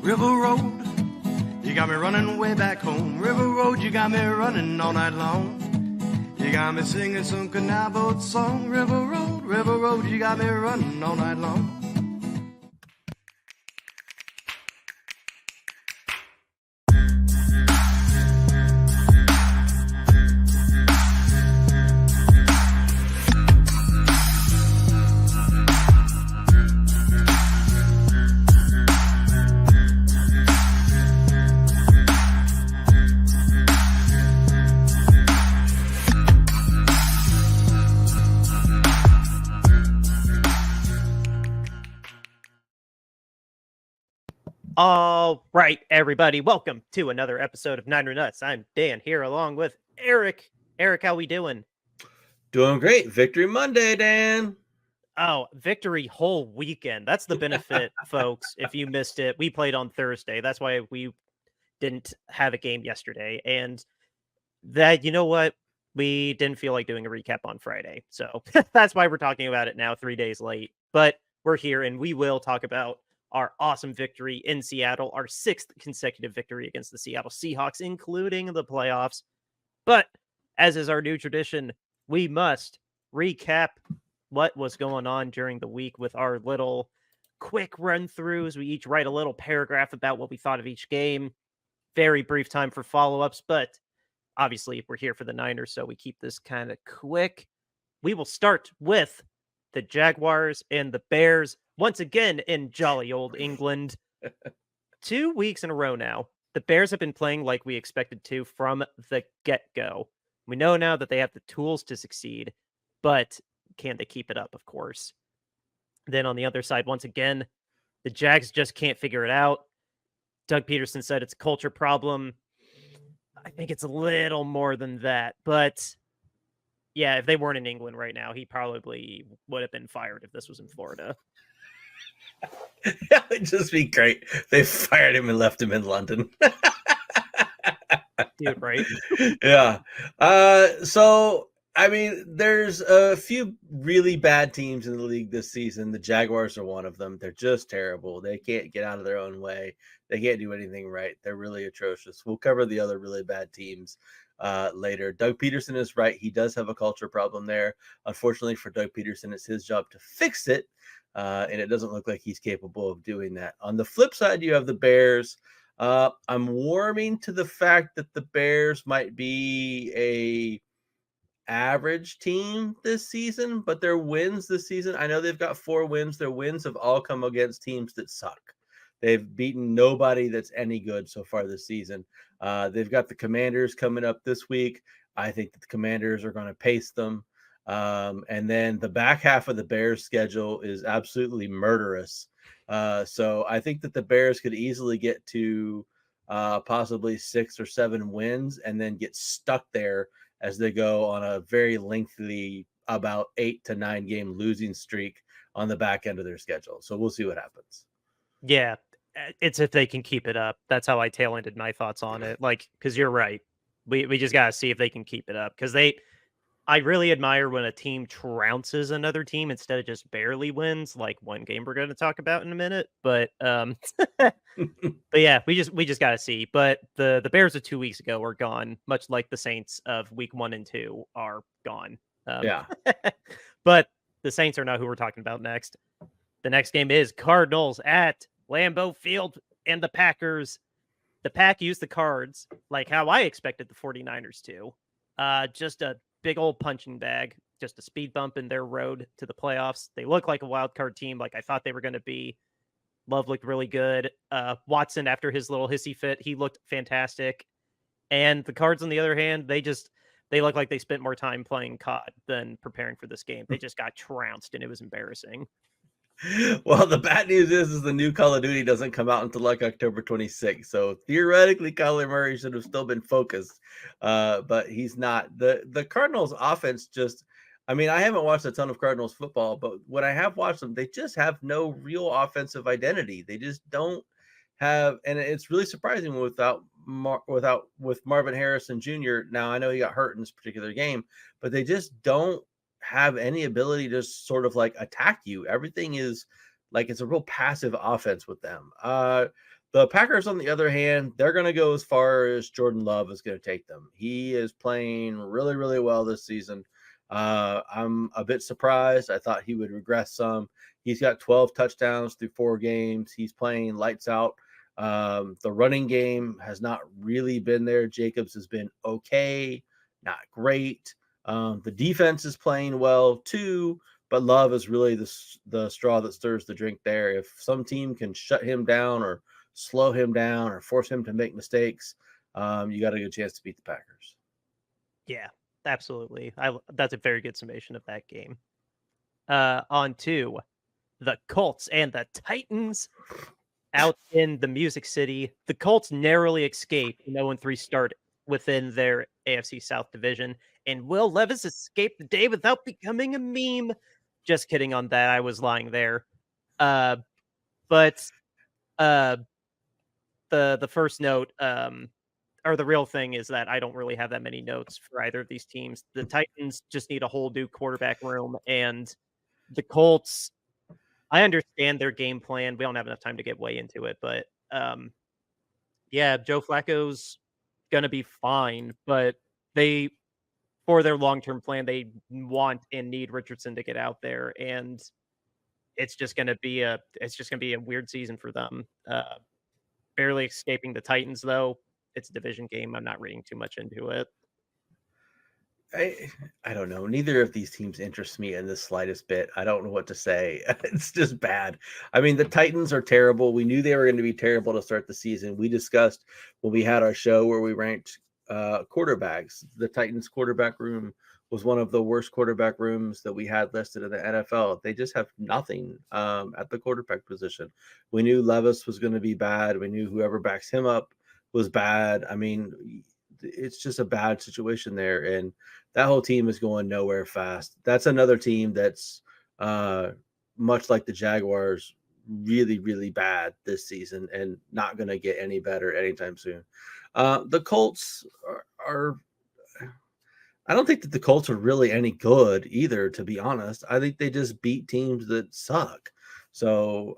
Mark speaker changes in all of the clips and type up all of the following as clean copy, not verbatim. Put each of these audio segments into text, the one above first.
Speaker 1: River Road, you got me running way back home. River Road, you got me running all night long. You got me singing some canal boat song. River Road, you got me running all night long.
Speaker 2: All right, everybody, welcome to another episode of Niner Nuts. I'm Dan here along with Eric. Eric, how we doing?
Speaker 3: Doing great. Victory Monday, Dan.
Speaker 2: Oh, victory whole weekend. That's the benefit, folks. If you missed it, we played on Thursday. That's why we didn't have a game yesterday. And that, you know what? We didn't feel like doing a recap on Friday. So that's why we're talking about it now, 3 days late. But we're here and we will talk about our awesome victory in Seattle, our 6th consecutive victory against the Seattle Seahawks, including the playoffs. But as is our new tradition, we must recap what was going on during the week with our little quick run-throughs. We each write a little paragraph about what we thought of each game. Very brief time for follow-ups, but obviously we're here for the Niners, so we keep this kind of quick. We will start with the Jaguars and the Bears once again in jolly old England. 2 weeks in a row now, the Bears have been playing like we expected to from the get-go. We know now that they have the tools to succeed, but can they keep it up, of course? Then on the other side, once again, the Jags just can't figure it out. Doug Peterson said it's a culture problem. I think it's a little more than that, but yeah, if they weren't in England right now, he probably would have been fired if this was in Florida.
Speaker 3: That would just be great. They fired him and left him in London.
Speaker 2: Dude, right?
Speaker 3: Yeah. So, I mean, there's a few really bad teams in the league this season. The Jaguars are one of them. They're just terrible. They can't get out of their own way. They can't do anything right. They're really atrocious. We'll cover the other really bad teams later. Doug Peterson is right. He does have a culture problem there. Unfortunately for Doug Peterson, it's his job to fix it. And it doesn't look like he's capable of doing that. On the flip side, you have the Bears. I'm warming to the fact that the Bears might be a average team this season, but their wins this season, I know they've got 4 wins. Their wins have all come against teams that suck. They've beaten nobody that's any good so far this season. They've got the Commanders coming up this week. I think that the Commanders are going to pace them. And then the back half of the Bears schedule is absolutely murderous. So I think that the Bears could easily get to possibly 6 or 7 wins and then get stuck there as they go on a very lengthy, about 8 to 9 game losing streak on the back end of their schedule. So we'll see what happens.
Speaker 2: Yeah, it's if they can keep it up. That's how I tail-ended my thoughts on it. Like, because you're right. We just got to see if they can keep it up. Because I really admire when a team trounces another team instead of just barely wins, like one game we're going to talk about in a minute. But but yeah, we just got to see. But the Bears of 2 weeks ago are gone, much like the Saints of week 1 and 2 are gone.
Speaker 3: Yeah.
Speaker 2: But the Saints are not who we're talking about next. The next game is Cardinals at Lambeau Field and the Packers. The Pack used the Cards like how I expected the 49ers to. Just a big old punching bag, just a speed bump in their road to the playoffs. They look like a wild card team like I thought they were going to be. Love looked really good. Watson, after his little hissy fit, he looked fantastic. And the Cards, on the other hand, they look like they spent more time playing COD than preparing for this game. They just got trounced, and it was embarrassing.
Speaker 3: Well, the bad news is the new Call of Duty doesn't come out until like October 26th. So theoretically, Kyler Murray should have still been focused, but he's not. The Cardinals offense just, I mean, I haven't watched a ton of Cardinals football, but when I have watched them, they just have no real offensive identity. They just don't have, and it's really surprising with Marvin Harrison Jr. Now, I know he got hurt in this particular game, but they just don't have any ability to sort of like attack you. Everything is like it's a real passive offense with them. The The Packers, on the other hand, they're going to go as far as Jordan Love is going to take them. He is playing really, really well this season. I'm a bit surprised. I thought he would regress some. He's got 12 touchdowns through 4 games. He's playing lights out. The running game has not really been there. Jacobs has been okay, not great. The defense is playing well too, but Love is really the straw that stirs the drink there. If some team can shut him down or slow him down or force him to make mistakes, you got a good chance to beat the Packers.
Speaker 2: Yeah, absolutely. That's a very good summation of that game. On to the Colts and the Titans out in the Music City. The Colts narrowly escaped an 0-3 start within their AFC South division, and Will Levis escaped the day without becoming a meme. Just kidding on that. I was lying there. But the first note, or the real thing, is that I don't really have that many notes for either of these teams. The Titans just need a whole new quarterback room, and the Colts, I understand their game plan. We don't have enough time to get way into it, but yeah, Joe Flacco's gonna be fine, but for their long-term plan, they want and need Richardson to get out there, and it's just gonna be a weird season for them. Barely escaping the Titans, though. It's a division game. I'm not reading too much into it.
Speaker 3: I don't know. Neither of these teams interest me in the slightest bit. I don't know what to say. It's just bad. I mean, the Titans are terrible. We knew they were going to be terrible to start the season. We discussed when we had our show where we ranked quarterbacks. The Titans quarterback room was one of the worst quarterback rooms that we had listed in the NFL. They just have nothing at the quarterback position. We knew Levis was going to be bad. We knew whoever backs him up was bad. I mean, it's just a bad situation there, and that whole team is going nowhere fast. That's another team that's much like the Jaguars, really, really bad this season and not going to get any better anytime soon. The Colts are I don't think that the Colts are really any good either, to be honest. I think they just beat teams that suck. So,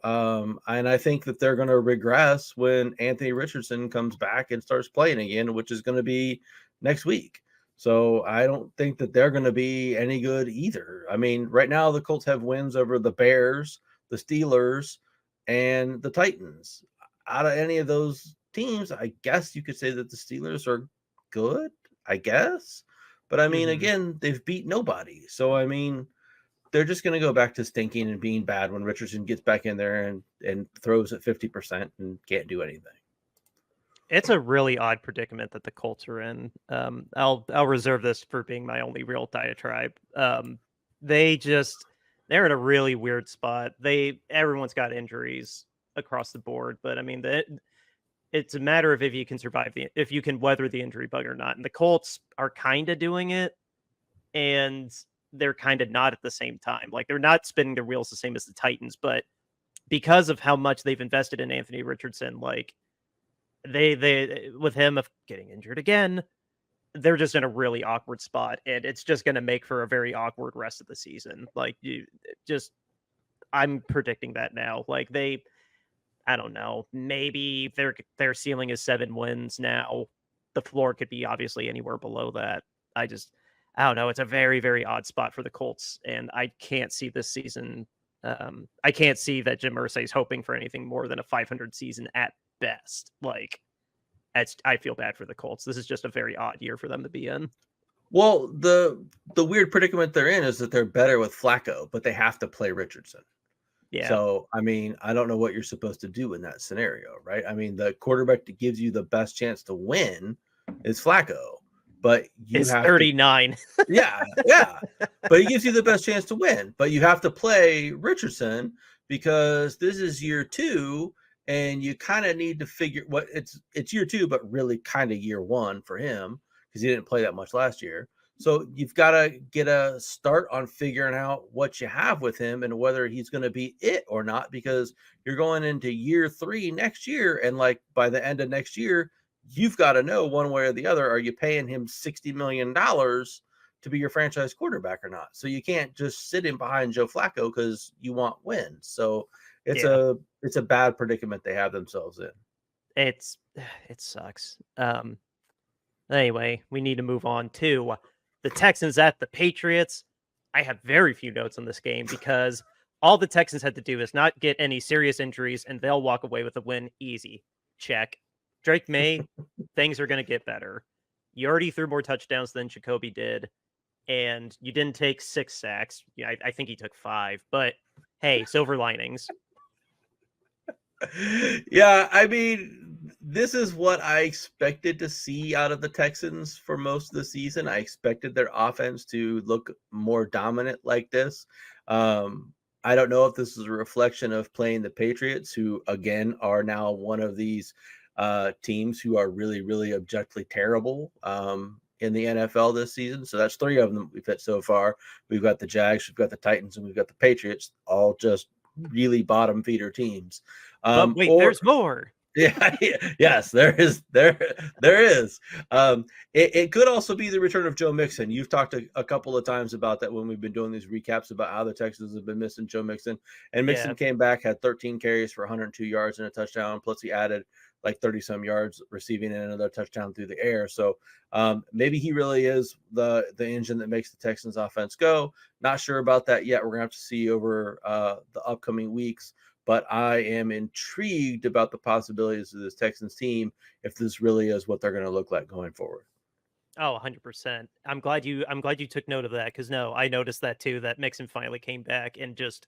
Speaker 3: and I think that they're going to regress when Anthony Richardson comes back and starts playing again, which is going to be next week. So I don't think that they're going to be any good either. I mean, right now the Colts have wins over the Bears, the Steelers, and the Titans. Out of any of those teams, I guess you could say that the Steelers are good, I guess. But I mean, again, they've beat nobody. So, I mean, they're just going to go back to stinking and being bad when Richardson gets back in there and throws at 50% and can't do anything.
Speaker 2: It's a really odd predicament that the Colts are in. I'll reserve this for being my only real diatribe. They're in a really weird spot. Everyone's got injuries across the board, but I mean, it's a matter of if you can weather the injury bug or not. And the Colts are kind of doing it, and they're kind of not at the same time. Like, they're not spinning their wheels the same as the Titans, but because of how much they've invested in Anthony Richardson, like they with him of getting injured again, they're just in a really awkward spot, and it's just going to make for a very awkward rest of the season. I'm predicting that now. Like, I don't know, maybe their ceiling is 7 wins now. The floor could be obviously anywhere below that. I don't know. It's a very, very odd spot for the Colts, and I can't see this season. I can't see that Jim Irsay is hoping for anything more than a 500 season at best. Like, I feel bad for the Colts. This is just a very odd year for them to be in.
Speaker 3: Well, the weird predicament they're in is that they're better with Flacco, but they have to play Richardson.
Speaker 2: Yeah.
Speaker 3: So, I mean, I don't know what you're supposed to do in that scenario, right? I mean, the quarterback that gives you the best chance to win is Flacco, but
Speaker 2: He's 39.
Speaker 3: Yeah. But he gives you the best chance to win, but you have to play Richardson because this is year 2, and you kind of need to figure what it's year 2, but really kind of year 1 for him because he didn't play that much last year. So you've got to get a start on figuring out what you have with him and whether he's going to be it or not, because you're going into year 3 next year. And like by the end of next year, you've got to know one way or the other, are you paying him $60 million to be your franchise quarterback or not? So you can't just sit him behind Joe Flacco because you want wins. So it's a bad predicament they have themselves in.
Speaker 2: it sucks. Anyway, we need to move on to the Texans at the Patriots. I have very few notes on this game because all the Texans had to do is not get any serious injuries, and they'll walk away with a win easy. Check. Drake May, things are going to get better. You already threw more touchdowns than Jacoby did, and you didn't take 6 sacks. Yeah, I think he took 5, but hey, silver linings.
Speaker 3: Yeah, I mean, this is what I expected to see out of the Texans for most of the season. I expected their offense to look more dominant like this. I don't know if this is a reflection of playing the Patriots, who again are now one of these teams who are really, really objectively terrible in the NFL this season. So that's 3 of them we've hit so far. We've got the Jags, we've got the Titans, and we've got the Patriots, all just really bottom feeder teams.
Speaker 2: But wait, there's more.
Speaker 3: Yeah, yes, there is. There is. It could also be the return of Joe Mixon. You've talked a couple of times about that when we've been doing these recaps about how the Texans have been missing Joe Mixon. And Mixon came back, had 13 carries for 102 yards and a touchdown. Plus, he added like 30-some yards receiving and another touchdown through the air. So maybe he really is the engine that makes the Texans offense go. Not sure about that yet. We're going to have to see over the upcoming weeks. But I am intrigued about the possibilities of this Texans team if this really is what they're going to look like going forward.
Speaker 2: Oh, 100%. I'm glad you took note of that, because no, I noticed that too, that Mixon finally came back, and just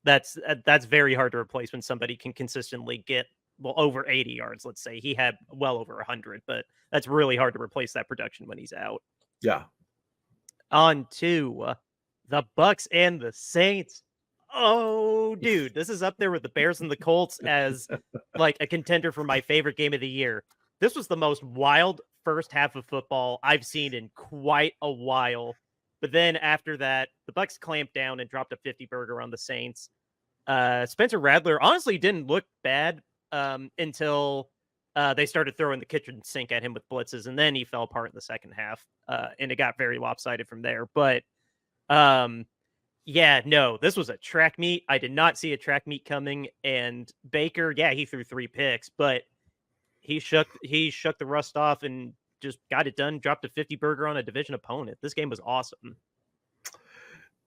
Speaker 2: that's very hard to replace when somebody can consistently get over 80 yards. Let's say he had well over 100, but that's really hard to replace that production when he's out.
Speaker 3: Yeah.
Speaker 2: On to the Bucks and the Saints. Oh, dude, this is up there with the Bears and the Colts as like a contender for my favorite game of the year. This was the most wild first half of football I've seen in quite a while. But then after that, the Bucks clamped down and dropped a 50 burger on the Saints. Spencer Rattler honestly didn't look bad until they started throwing the kitchen sink at him with blitzes, and then he fell apart in the second half, and it got very lopsided from there. But yeah, no, this was a track meet. I did not see a track meet coming. And Baker, yeah, he threw 3 picks, but he shook the rust off and just got it done. Dropped a 50 burger on a division opponent. This game was awesome.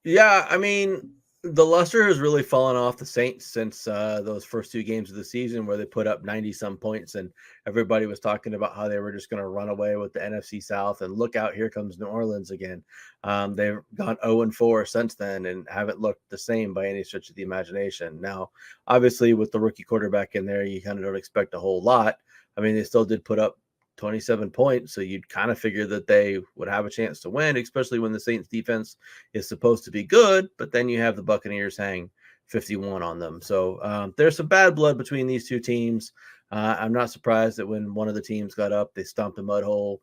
Speaker 3: Yeah, I mean, the luster has really fallen off the Saints since those first 2 games of the season where they put up 90-some points, and everybody was talking about how they were just going to run away with the NFC South, and look out, here comes New Orleans again. They've gone 0-4 since then and haven't looked the same by any stretch of the imagination. Now, obviously, with the rookie quarterback in there, you kind of don't expect a whole lot. I mean, they still did put up 27 points, so you'd kind of figure that they would have a chance to win, especially when the Saints defense is supposed to be good, but then you have the Buccaneers hang 51 on them. So there's some bad blood between these 2 teams. I'm not surprised that when one of the teams got up, they stomped a mud hole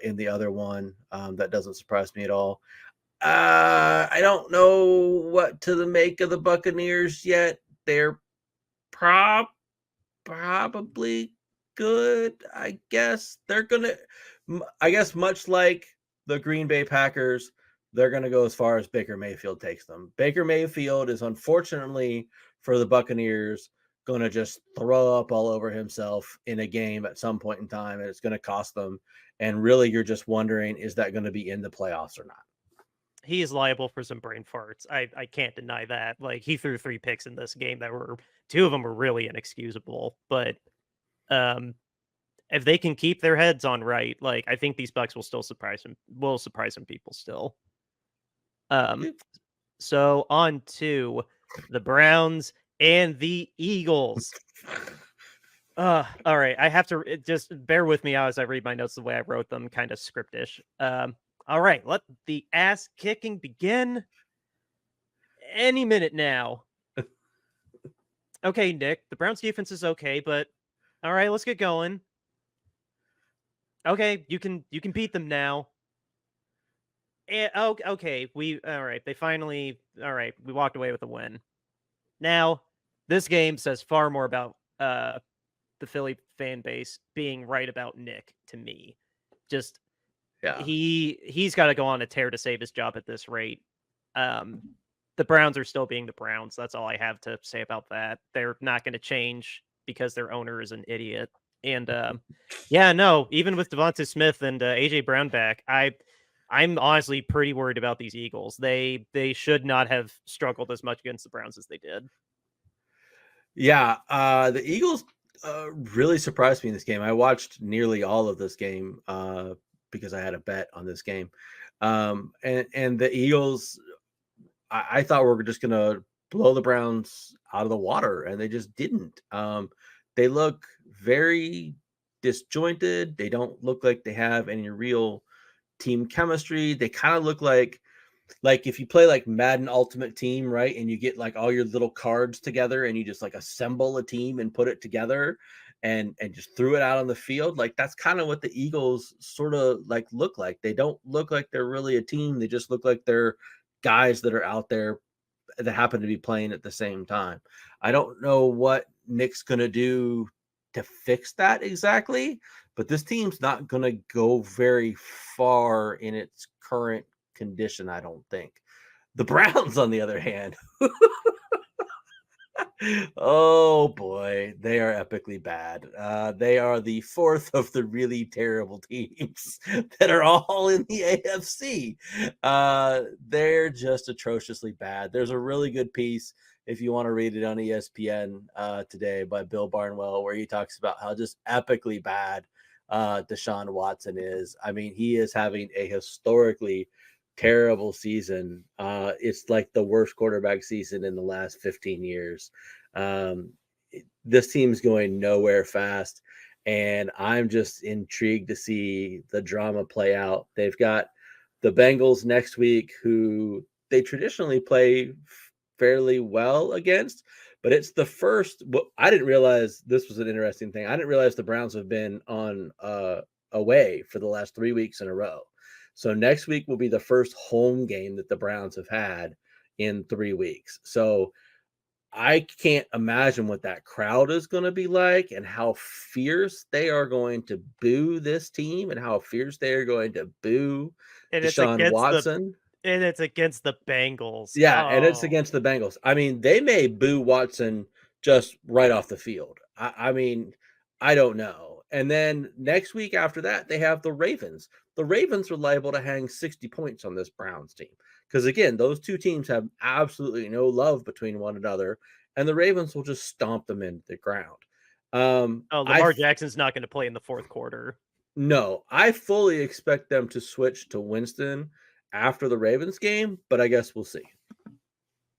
Speaker 3: in the other one. That doesn't surprise me at all. I don't know what to make of the Buccaneers yet. They're probably good, I guess. They're gonna, I guess, much like the Green Bay Packers, they're gonna go as far as Baker Mayfield takes them. Baker Mayfield is, unfortunately for the Buccaneers, gonna just throw up all over himself in a game at some point in time, and it's gonna cost them. And really, you're just wondering, is that going to be in the playoffs or not?
Speaker 2: He is liable for some brain farts. I can't deny that. Like, he threw 3 picks in this game that were 2 of them were really inexcusable, but if they can keep their heads on right, like, I think these Bucks will still surprise some people still. So on to the Browns and the Eagles. All right, I have to just bear with me as I read my notes the way I wrote them, kind of scriptish. All right, let the ass kicking begin any minute now. Okay, Nick, the Browns defense is okay, but all right, let's get going. Okay, you can beat them now. And, okay, we walked away with a win. Now, this game says far more about the Philly fan base being right about Nick to me. Just he's got to go on a tear to save his job at this rate. The Browns are still being the Browns. That's all I have to say about that. They're not going to change because their owner is an idiot. And yeah, no, even with Devonta Smith and AJ Brown back, I'm honestly pretty worried about these Eagles. They should not have struggled as much against the Browns as they did.
Speaker 3: Yeah, the Eagles really surprised me in this game. I watched nearly all of this game because I had a bet on this game, and the Eagles, I thought we were just going to blow the Browns out of the water, and they just didn't. They look very disjointed. They don't look like they have any real team chemistry. They kind of look like if you play like Madden Ultimate Team, right? And you get like all your little cards together and you just like assemble a team and put it together and just threw it out on the field. Like that's kind of what the Eagles sort of like look like. They don't look like they're really a team. They just look like they're guys that are out there that happen to be playing at the same time. I don't know what Nick's going to do to fix that exactly, but this team's not going to go very far in its current condition, I don't think. The Browns, on the other hand, oh boy, they are epically bad. They are the fourth of the really terrible teams that are all in the AFC. They're just atrociously bad. There's a really good piece, if you want to read it, on ESPN today by Bill Barnwell, where he talks about how just epically bad Deshaun Watson is. I mean, he is having a historically terrible season. It's like the worst quarterback season in the last 15 years. This team's going nowhere fast, and I'm just intrigued to see the drama play out. They've got the Bengals next week, who they traditionally play fairly well against, but it's the first. Well, I didn't realize this was an interesting thing. I didn't realize the Browns have been on away for the last 3 weeks in a row. So next week will be the first home game that the Browns have had in 3 weeks. So I can't imagine what that crowd is going to be like and how fierce they are going to boo this team and how fierce they are going to boo
Speaker 2: And
Speaker 3: Deshaun Watson.
Speaker 2: It's against the Bengals.
Speaker 3: Yeah, and it's
Speaker 2: Oh.
Speaker 3: against the Bengals. I mean, they may boo Watson just right off the field. I mean, I don't know. And then next week after that, they have the Ravens. The Ravens are liable to hang 60 points on this Browns team. Because again, those two teams have absolutely no love between one another, and the Ravens will just stomp them into the ground.
Speaker 2: Lamar Jackson's not going to play in the fourth quarter.
Speaker 3: No, I fully expect them to switch to Winston after the Ravens game, but I guess we'll see.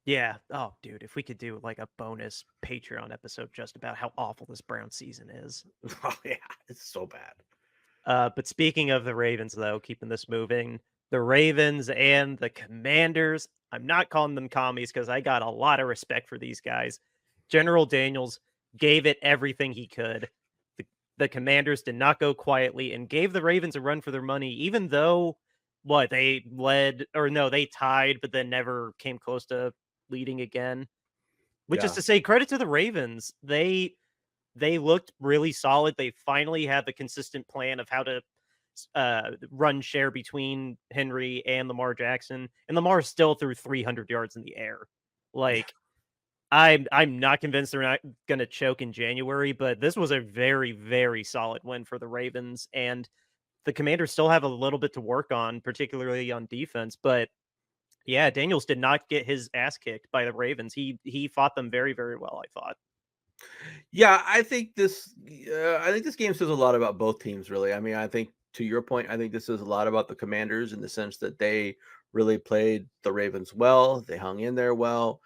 Speaker 2: Yeah. Oh, dude, if we could do like a bonus Patreon episode just about how awful this Brown season is.
Speaker 3: Oh yeah, it's so bad.
Speaker 2: But speaking of the Ravens, though, keeping this moving, the Ravens and the Commanders, I'm not calling them commies because I got a lot of respect for these guys. General Daniels gave it everything he could. The Commanders did not go quietly and gave the Ravens a run for their money, even though they tied, but then never came close to leading again. Which is to say, credit to the Ravens. They looked really solid. They finally had the consistent plan of how to run share between Henry and Lamar Jackson, and Lamar still threw 300 yards in the air. Like, I'm not convinced they're not going to choke in January, but this was a very, very solid win for the Ravens, and the Commanders still have a little bit to work on, particularly on defense. But yeah, Daniels did not get his ass kicked by the Ravens. He fought them very, very well, I thought.
Speaker 3: Yeah, I think this game says a lot about both teams, really. I mean, I think to your point, I think this is a lot about the Commanders in the sense that they really played the Ravens well. They hung in there well.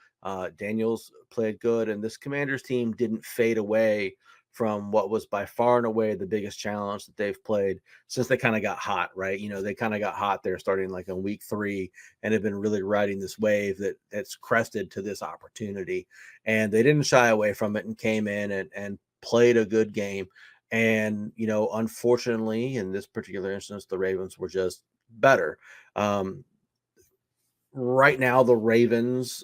Speaker 3: Daniels played good, and this Commanders team didn't fade away from what was by far and away the biggest challenge that they've played since they kind of got hot, right? You know, they kind of got hot there starting like in week 3 and have been really riding this wave that's crested to this opportunity. And they didn't shy away from it and came in and played a good game. And, you know, unfortunately, in this particular instance, the Ravens were just better. Right now, the Ravens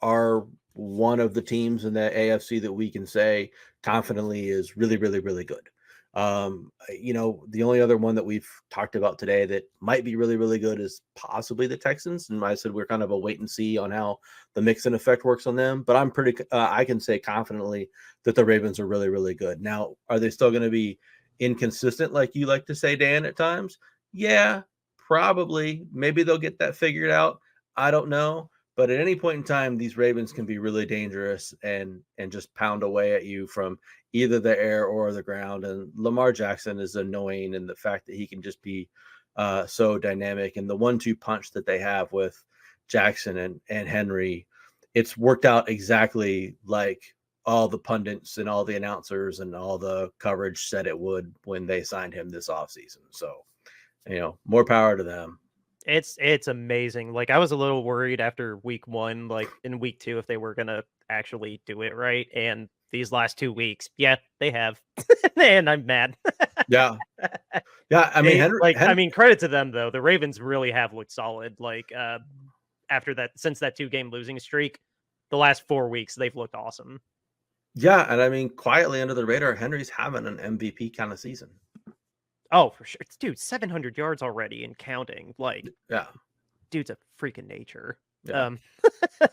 Speaker 3: are one of the teams in the AFC that we can say confidently is really, really, really good. The only other one that we've talked about today that might be really, really good is possibly the Texans. And I said we're kind of a wait and see on how the Mixon effect works on them. But I'm I can say confidently that the Ravens are really, really good. Now, are they still going to be inconsistent, like you like to say, Dan, at times? Yeah, probably. Maybe they'll get that figured out. I don't know. But at any point in time, these Ravens can be really dangerous and just pound away at you from either the air or the ground. And Lamar Jackson is annoying, and the fact that he can just be so dynamic, and the 1-2 punch that they have with Jackson and Henry, it's worked out exactly like all the pundits and all the announcers and all the coverage said it would when they signed him this offseason. So, more power to them.
Speaker 2: It's amazing. Like, I was a little worried after week 1, like in week 2, if they were gonna actually do it right. And these last 2 weeks, yeah, they have. And I'm mad.
Speaker 3: Yeah. Yeah. I mean,
Speaker 2: credit to them though. The Ravens really have looked solid. Like, after that, since that 2-game losing streak, the last 4 weeks, they've looked awesome.
Speaker 3: Yeah, and I mean, quietly under the radar, Henry's having an MVP kind of season.
Speaker 2: Oh, for sure. Dude, 700 yards already and counting. Like,
Speaker 3: yeah,
Speaker 2: dude's a freaking nature.
Speaker 3: Yeah.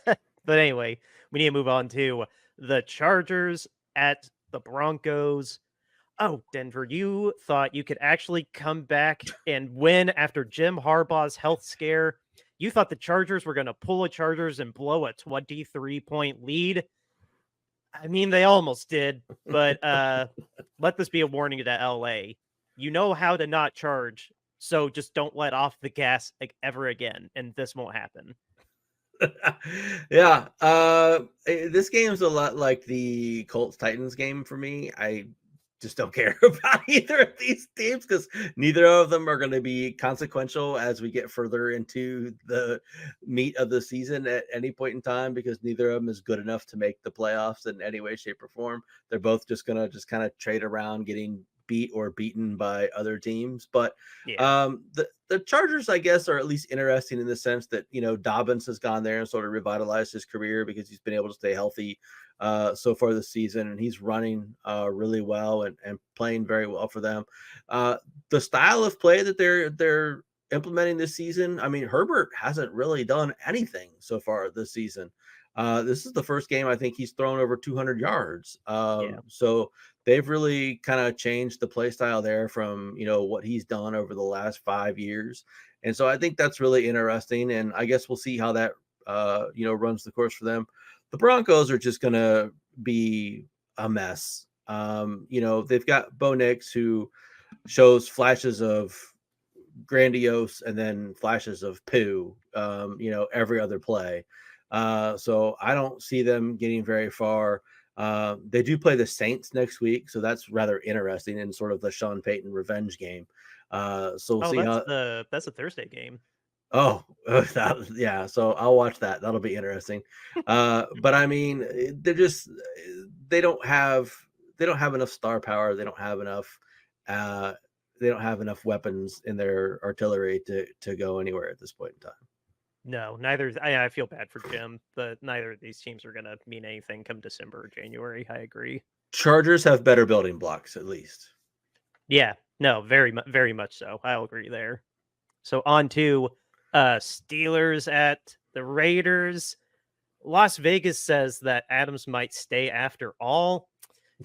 Speaker 2: But anyway, we need to move on to the Chargers at the Broncos. Oh, Denver, you thought you could actually come back and win after Jim Harbaugh's health scare. You thought the Chargers were going to pull a Chargers and blow a 23-point lead. I mean, they almost did, but let this be a warning to LA. You know how to not charge, so just don't let off the gas ever again, and this won't happen.
Speaker 3: Yeah, this game's a lot like the Colts-Titans game for me. I just don't care about either of these teams because neither of them are going to be consequential as we get further into the meat of the season at any point in time, because neither of them is good enough to make the playoffs in any way, shape, or form. They're both just going to just kind of trade around getting beat or beaten by other teams. But the Chargers, I guess, are at least interesting in the sense that, Dobbins has gone there and sort of revitalized his career because he's been able to stay healthy so far this season, and he's running really well and playing very well for them. The style of play that they're implementing this season, I mean, Herbert hasn't really done anything so far this season. This is the first game I think he's thrown over 200 yards. So they've really kind of changed the play style there from, what he's done over the last 5 years. And so I think that's really interesting. And I guess we'll see how that, runs the course for them. The Broncos are just going to be a mess. They've got Bo Nix, who shows flashes of grandiose and then flashes of poo, every other play. So I don't see them getting very far. They do play the Saints next week, so that's rather interesting in sort of the Sean Payton revenge game. So we'll see
Speaker 2: that's a Thursday game.
Speaker 3: Oh, yeah. So I'll watch that. That'll be interesting. But I mean, they don't have enough star power. They don't have enough weapons in their artillery to go anywhere at this point in time.
Speaker 2: No, neither. I feel bad for Jim, but neither of these teams are going to mean anything come December or January. I agree.
Speaker 3: Chargers have better building blocks, at least.
Speaker 2: Yeah, no, very much so. I'll agree there. So on to Steelers at the Raiders. Las Vegas says that Adams might stay after all.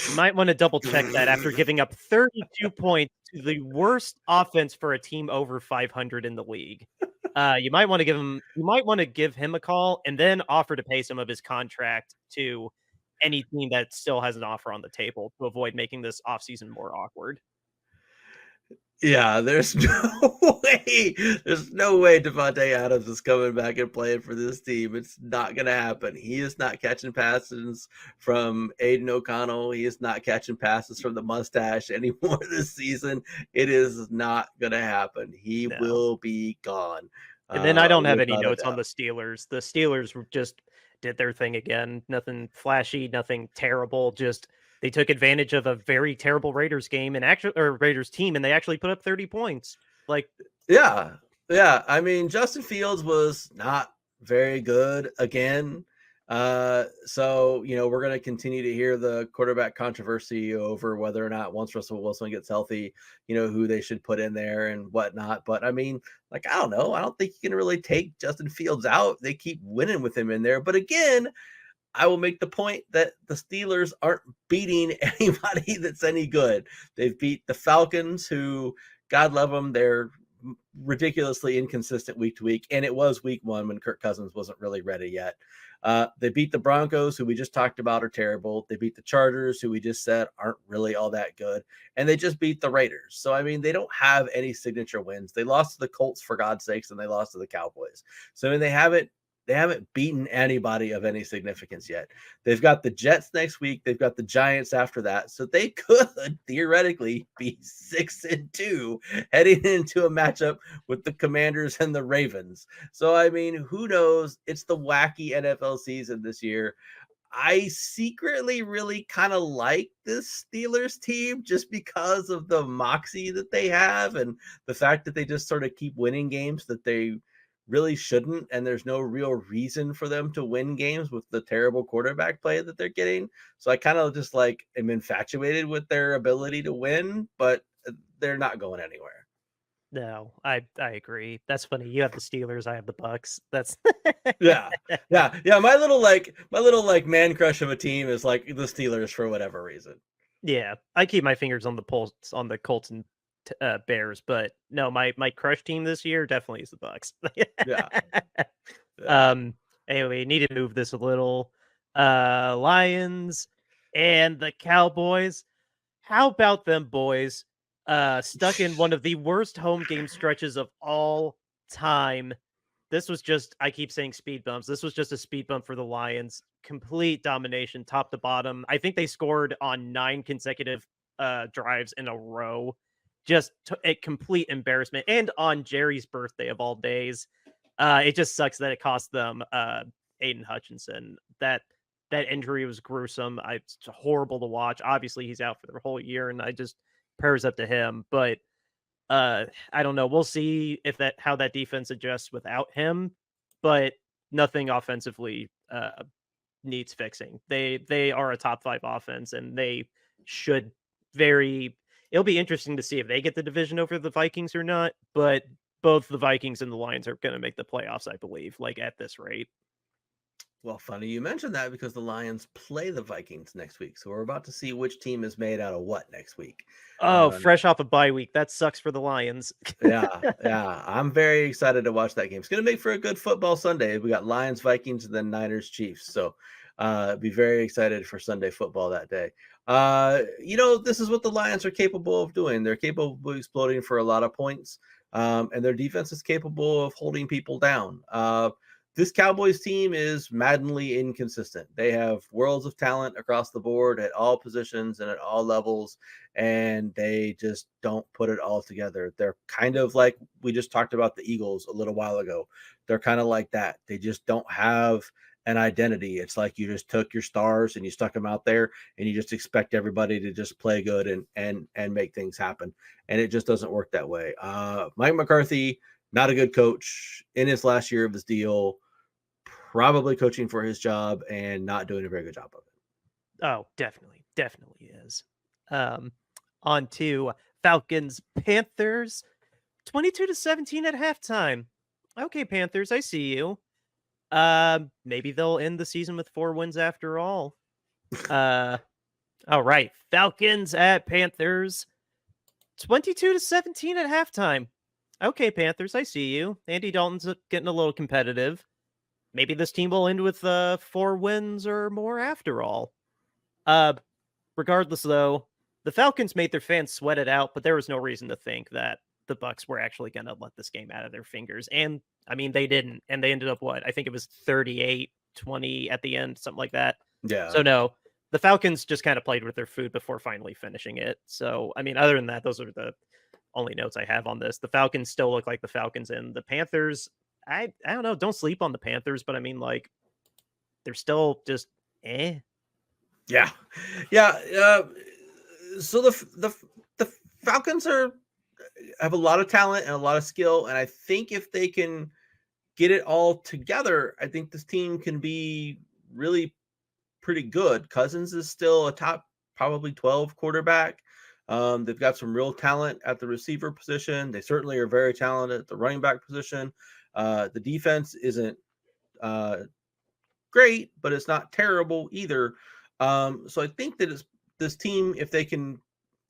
Speaker 2: You might want to double check that after giving up 32 points to the worst offense for a team over 500 in the league. You might want to give him a call and then offer to pay some of his contract to any team that still has an offer on the table to avoid making this offseason more awkward.
Speaker 3: Yeah, there's no way Devontae Adams is coming back and playing for this team. It's not going to happen. He is not catching passes from Aiden O'Connell. He is not catching passes from the mustache anymore this season. It is not going to happen. He will be gone.
Speaker 2: And then I don't have any notes on the Steelers. The Steelers just did their thing again. Nothing flashy, nothing terrible. Just they took advantage of a very terrible Raiders game Raiders team, and they actually put up 30 points.
Speaker 3: Yeah. I mean, Justin Fields was not very good again. So, we're going to continue to hear the quarterback controversy over whether or not once Russell Wilson gets healthy, who they should put in there and whatnot. But I mean, like, I don't know. I don't think you can really take Justin Fields out. They keep winning with him in there. But again, I will make the point that the Steelers aren't beating anybody that's any good. They've beat the Falcons, who, God love them, they're ridiculously inconsistent week to week. And it was week 1 when Kirk Cousins wasn't really ready yet. They beat the Broncos, who we just talked about are terrible. They beat the Chargers, who we just said aren't really all that good. And they just beat the Raiders. So, I mean, they don't have any signature wins. They lost to the Colts, for God's sakes, and they lost to the Cowboys. So, I mean, they haven't beaten anybody of any significance yet. They've got the Jets next week. They've got the Giants after that. So they could theoretically be 6-2 heading into a matchup with the Commanders and the Ravens. So, I mean, who knows? It's the wacky NFL season this year. I secretly really kind of like this Steelers team just because of the moxie that they have and the fact that they just sort of keep winning games that they really shouldn't, and there's no real reason for them to win games with the terrible quarterback play that they're getting. So I kind of just like am infatuated with their ability to win, but they're not going anywhere.
Speaker 2: No, I agree. That's funny. You have the Steelers, I have the Bucks. That's
Speaker 3: Yeah. My little man crush of a team is like the Steelers for whatever reason.
Speaker 2: Yeah, I keep my fingers on the pulse on the Colts and Bears, but no, my crush team this year definitely is the Bucks.
Speaker 3: Yeah.
Speaker 2: Anyway, need to move this a little. Lions and the Cowboys. How about them boys? Stuck in one of the worst home game stretches of all time. This was just, I keep saying speed bumps. This was just a speed bump for the Lions. Complete domination, top to bottom. I think they scored on 9 consecutive drives in a row. Just a complete embarrassment. And on Jerry's birthday of all days. It just sucks that it cost them Aiden Hutchinson. That injury was gruesome. It's horrible to watch. Obviously, he's out for the whole year, and I just prayers up to him. But I don't know. We'll see if how that defense adjusts without him. But nothing offensively needs fixing. They are a top 5 offense, and they should it'll be interesting to see if they get the division over the Vikings or not. But both the Vikings and the Lions are going to make the playoffs, I believe, like at this rate.
Speaker 3: Well, funny you mentioned that because the Lions play the Vikings next week. So we're about to see which team is made out of what next week.
Speaker 2: Oh, fresh off a bye week. That sucks for the Lions.
Speaker 3: Yeah. I'm very excited to watch that game. It's going to make for a good football Sunday. We got Lions, Vikings, and then Niners, Chiefs. So be very excited for Sunday football that day. This is what the Lions are capable of doing. They're capable of exploding for a lot of points. And their defense is capable of holding people down. This Cowboys team is maddeningly inconsistent. They have worlds of talent across the board at all positions and at all levels, and they just don't put it all together. They're kind of like we just talked about the Eagles a little while ago. They're kind of like that. They just don't have an identity. It's like you just took your stars and you stuck them out there and you just expect everybody to just play good and make things happen. And it just doesn't work that way. Mike McCarthy, not a good coach in his last year of his deal, probably coaching for his job and not doing a very good job of it.
Speaker 2: Oh, definitely is. On to Falcons Panthers, 22-17 at halftime. Okay, Panthers, I see you. Maybe they'll end the season with 4 wins after all. All right, Falcons at Panthers, 22-17 at halftime. Okay, Panthers, I see you. Andy Dalton's getting a little competitive. Maybe this team will end with 4 wins or more after all. Regardless, though, the Falcons made their fans sweat it out, but there was no reason to think that the Bucs were actually going to let this game out of their fingers. And, I mean, they didn't. And they ended up, I think it was 38-20 at the end, something like that.
Speaker 3: Yeah.
Speaker 2: So, no, the Falcons just kind of played with their food before finally finishing it. So, I mean, other than that, those are the only notes I have on this. The Falcons still look like the Falcons, and the Panthers, I don't know, don't sleep on the Panthers, but I mean, like, they're still just eh.
Speaker 3: Yeah. So the Falcons have a lot of talent and a lot of skill, and I think if they can get it all together, I think this team can be really pretty good. Cousins is still a top probably 12 quarterback. They've got some real talent at the receiver position. They certainly are very talented at the running back position. The defense isn't great, but it's not terrible either. So I think that it's this team, if they can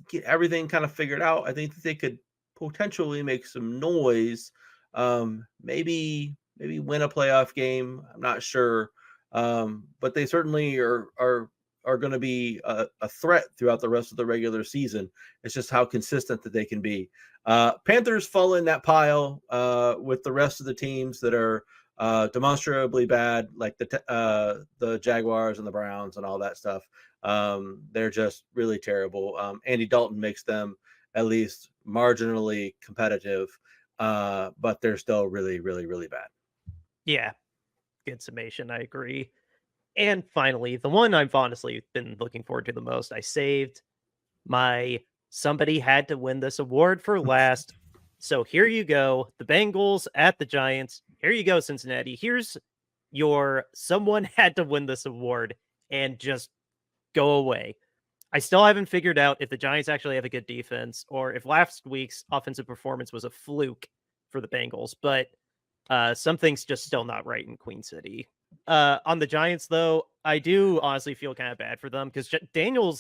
Speaker 3: get everything kind of figured out, I think that they could potentially make some noise. Maybe win a playoff game. I'm not sure, but they certainly are going to be a threat throughout the rest of the regular season. It's just how consistent that they can be. Panthers fall in that pile with the rest of the teams that are demonstrably bad, like the Jaguars and the Browns and all that stuff. They're just really terrible. Andy Dalton makes them at least marginally competitive, but they're still really, really, really bad.
Speaker 2: Yeah, good summation. I agree. And finally, the one I've honestly been looking forward to the most, I saved my somebody had to win this award for last. So here you go. The Bengals at the Giants. Here you go, Cincinnati. Here's your someone had to win this award and just go away. I still haven't figured out if the Giants actually have a good defense or if last week's offensive performance was a fluke for the Bengals, but something's just still not right in Queen City. On the Giants, though, I do honestly feel kind of bad for them because Daniel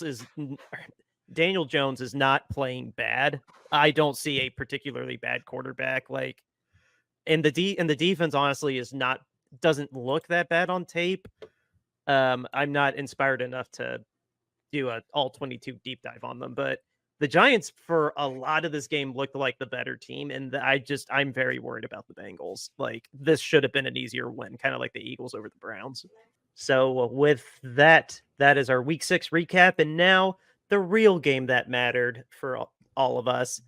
Speaker 2: Jones is not playing bad. I don't see a particularly bad quarterback. Like, and the defense honestly doesn't look that bad on tape. I'm not inspired enough to do a all 22 deep dive on them, but the Giants for a lot of this game looked like the better team, and I'm very worried about the Bengals. Like, this should have been an easier win, kind of like the Eagles over the Browns. So with that is our week 6 recap, and now the real game that mattered for all of us.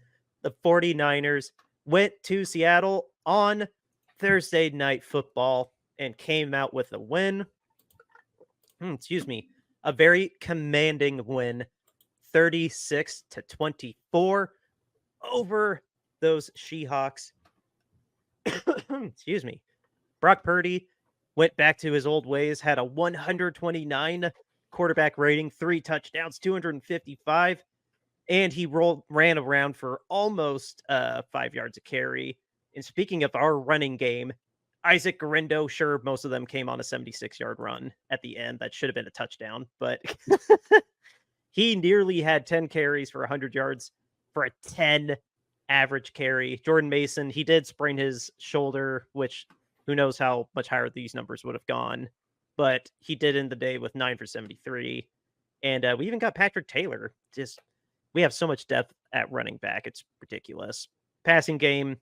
Speaker 2: The 49ers went to Seattle on Thursday Night Football and came out with a win. Excuse me. A very commanding win, 36-24 over those Seahawks. Excuse me. Brock Purdy went back to his old ways, had a 129 quarterback rating, 3 touchdowns, 255, and he ran around for almost 5 yards a carry. And speaking of our running game, Isaac Garindo, sure, most of them came on a 76-yard run at the end. That should have been a touchdown, but he nearly had 10 carries for 100 yards for a 10 average carry. Jordan Mason, he did sprain his shoulder, which who knows how much higher these numbers would have gone, but he did end the day with 9 for 73. And we even got Patrick Taylor. We have so much depth at running back. It's ridiculous. Passing game,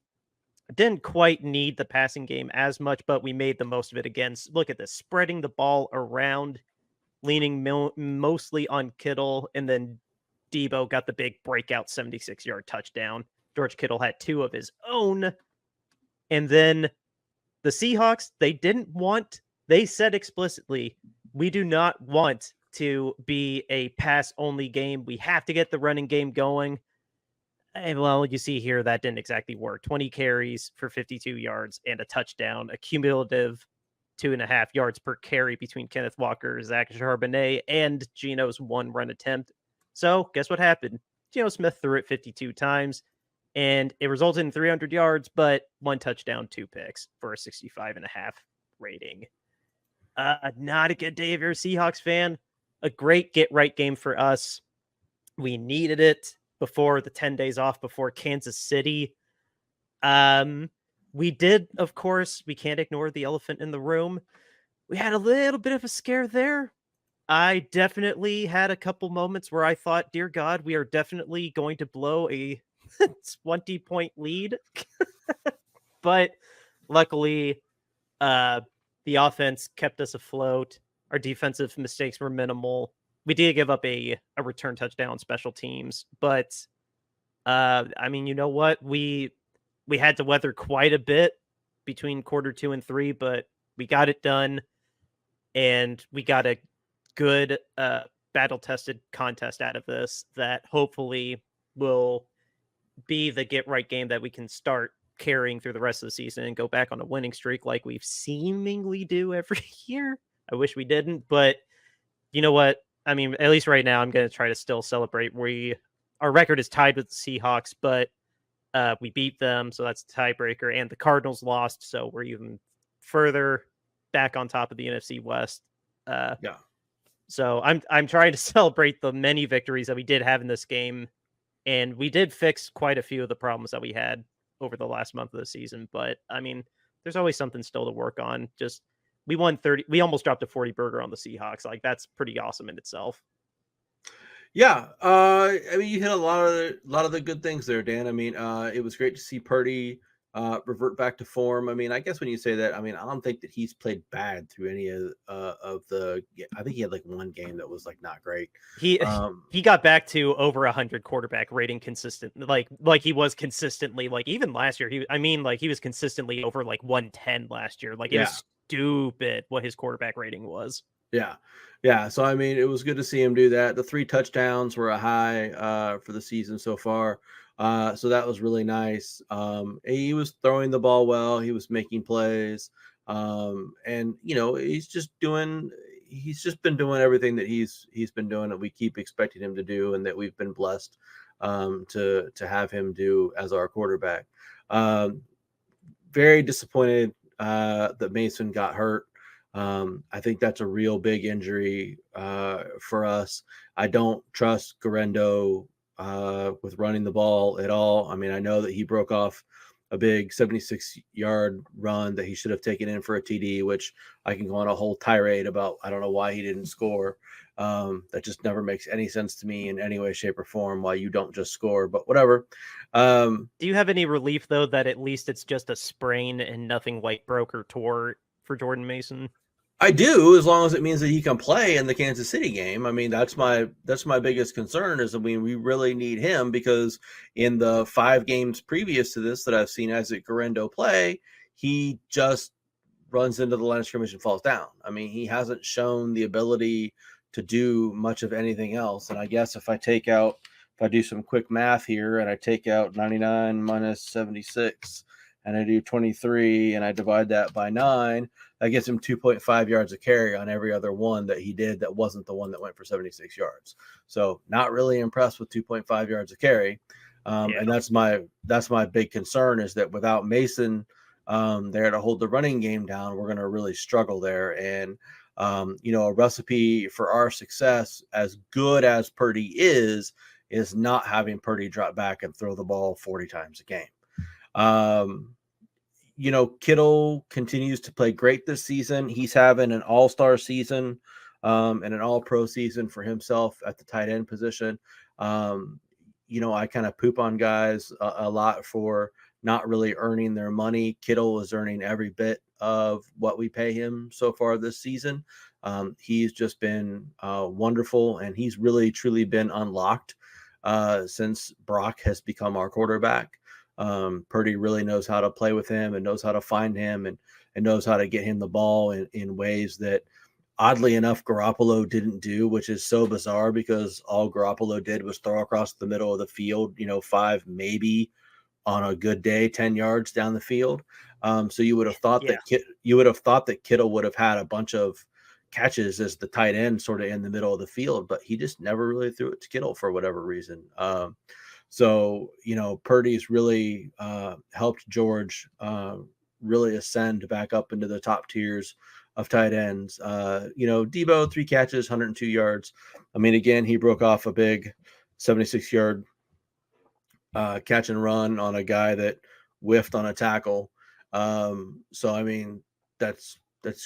Speaker 2: didn't quite need the passing game as much, but we made the most of it again. Look at this, spreading the ball around, leaning mostly on Kittle, and then Debo got the big breakout 76-yard touchdown. George Kittle had 2 of his own. And then the Seahawks, they said explicitly, we do not want to be a pass-only game. We have to get the running game going. And well, you see here, that didn't exactly work. 20 carries for 52 yards and a touchdown, a cumulative 2.5 yards per carry between Kenneth Walker, Zach Charbonnet, and Geno's 1 run attempt. So guess what happened? Geno Smith threw it 52 times, and it resulted in 300 yards, but 1 touchdown, 2 picks for a 65.5 rating. Not a good day if you're a Seahawks fan. A great get-right game for us. We needed it before the 10 days off before Kansas City. We did, of course, we can't ignore the elephant in the room. We had a little bit of a scare there. I definitely had a couple moments where I thought, dear God, we are definitely going to blow a 20-point lead. But luckily, the offense kept us afloat. Our defensive mistakes were minimal. We did give up a return touchdown on special teams, but I mean, you know what? We had to weather quite a bit between quarter 2 and 3, but we got it done, and we got a good battle-tested contest out of this that hopefully will be the get-right game that we can start carrying through the rest of the season and go back on a winning streak like we've seemingly do every year. I wish we didn't, but you know what? I mean, at least right now, I'm going to try to still celebrate. Our record is tied with the Seahawks, but we beat them, so that's a tiebreaker, and the Cardinals lost, so we're even further back on top of the NFC West.
Speaker 3: Yeah.
Speaker 2: So I'm trying to celebrate the many victories that we did have in this game, and we did fix quite a few of the problems that we had over the last month of the season. But I mean, there's always something still to work on. Just we won 30. We almost dropped a 40 burger on the Seahawks. Like that's pretty awesome in itself.
Speaker 3: Yeah, I mean, you hit a lot of the good things there, Dan. I mean, it was great to see Purdy revert back to form. I mean, I guess when you say that, I mean, I don't think that he's played bad through any of the. I think he had like one game that was like not great.
Speaker 2: He he got back to over 100 quarterback rating consistent, like he was consistently like even last year. He was consistently over like 110 last year. Like it was stupid what his quarterback rating was.
Speaker 3: Yeah. Yeah. So, I mean, it was good to see him do that. The 3 touchdowns were a high for the season so far. So that was really nice. He was throwing the ball well. He was making plays. And, you know, he's just been doing everything that he's been doing that we keep expecting him to do and that we've been blessed to have him do as our quarterback. Very disappointed that Mason got hurt. I think that's a real big injury for us. I don't trust Garendo with running the ball at all. I mean, I know that he broke off a big 76-yard run that he should have taken in for a TD, which I can go on a whole tirade about. I don't know why he didn't score. That just never makes any sense to me in any way, shape, or form why you don't just score, but whatever.
Speaker 2: Do you have any relief, though, that at least it's just a sprain and nothing like broke or tore for Jordan Mason?
Speaker 3: I do, as long as it means that he can play in the Kansas City game. I mean, that's my biggest concern is, I mean, we really need him because in the 5 games previous to this that I've seen Isaac Garendo play, he just runs into the line of scrimmage and falls down. I mean, he hasn't shown the ability to do much of anything else. And I guess if I do some quick math here and I take out 99 minus 76 and I do 23 and I divide that by 9, that gets him 2.5 yards of carry on every other one that he did that wasn't the one that went for 76 yards. So not really impressed with 2.5 yards of carry. And that's my big concern is that without Mason there to hold the running game down, we're going to really struggle there. And, you know, a recipe for our success, as good as Purdy is not having Purdy drop back and throw the ball 40 times a game. You know, Kittle continues to play great this season. He's having an all-star season and an all-pro season for himself at the tight end position. You know, I kind of poop on guys a lot for not really earning their money. Kittle is earning every bit of what we pay him so far this season. He's just been wonderful, and he's really, truly been unlocked since Brock has become our quarterback. Purdy really knows how to play with him and knows how to find him and knows how to get him the ball in ways that, oddly enough, Garoppolo didn't do, which is so bizarre because all Garoppolo did was throw across the middle of the field, you know, 5, maybe on a good day, 10 yards down the field. So you would have thought that Kittle would have had a bunch of catches as the tight end sort of in the middle of the field, but he just never really threw it to Kittle for whatever reason. So, you know, Purdy's really helped George really ascend back up into the top tiers of tight ends. You know, Debo, 3 catches, 102 yards. I mean, again, he broke off a big 76-yard catch and run on a guy that whiffed on a tackle. So, I mean, that's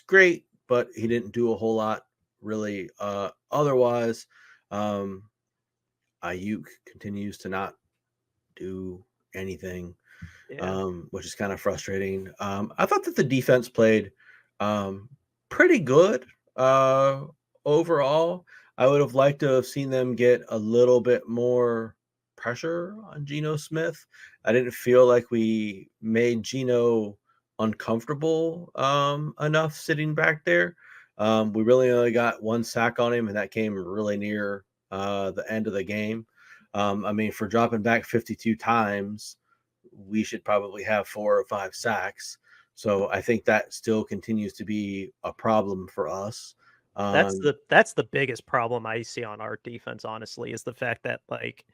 Speaker 3: great, but he didn't do a whole lot really otherwise. Ayuk continues to not do anything, which is kind of frustrating. I thought that the defense played pretty good overall. I would have liked to have seen them get a little bit more pressure on Geno Smith. I didn't feel like we made Geno uncomfortable enough sitting back there. We really only got 1 sack on him, and that came really near the end of the game. I mean, for dropping back 52 times, we should probably have 4 or 5 sacks. So I think that still continues to be a problem for us.
Speaker 2: That's the biggest problem I see on our defense, honestly, is the fact that like